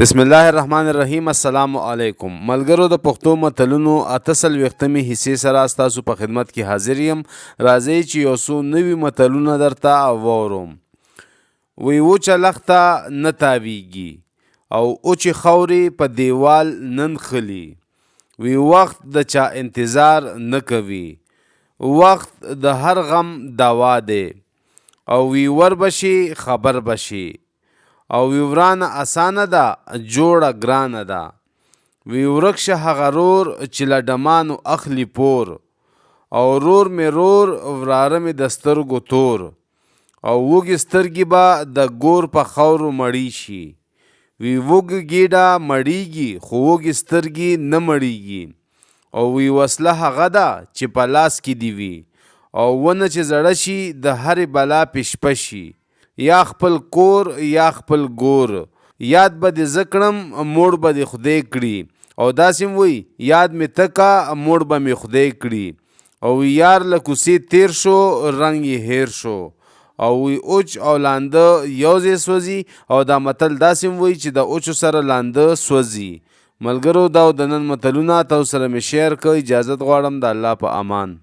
بسم الله الرحمن الرحیم. السلام علیکم ملګرو. د پښتو متلونو اتسل وختمې حصے سره تاسو په خدمت کې حاضر یم. راځئ چې یو څو نوي متلونه درته واوروم. وی وچه لخته نه تاویږي او اوچې خاورې په دیوال نن خلی. وی وخت د چا انتظار نه کوي، وخت د هر غم دوا دی. او وی ور بشي خبر بشي، او وی ورانه اسانه ده جوړه ګرانه ده. وی ورک شه هغه رور چې له ډمانو اخلي پور، او رور مې رور وراره مې د سترګو تور. او وږې سترګې به د ګور په خاورو مړی شي. وی وږې ګیډه مړیږي خو وږې سترګې نه مړیږي. او وی وسله هغه ده چې په لاس کې دی وي، او ونه چې زړه شي د هرې بلا پشپه شي. یا خپل کور یا خپل ګور، یاد به دې زه کړم موړ به دې خدای کړي. او داسې وی یاد مې تکا موړ به مې خدای کړي. او یار له کوڅې تیر شو رنګ یې هیر شو. او وی اوچ او لانده یو ځای سوځي. او دا متل داسې وی چې د اوچو سره لانده سوځي. ملګرو دا د نن متلونه تاسو سره مې شیر کړ. اجازت غواړم د الله په امان.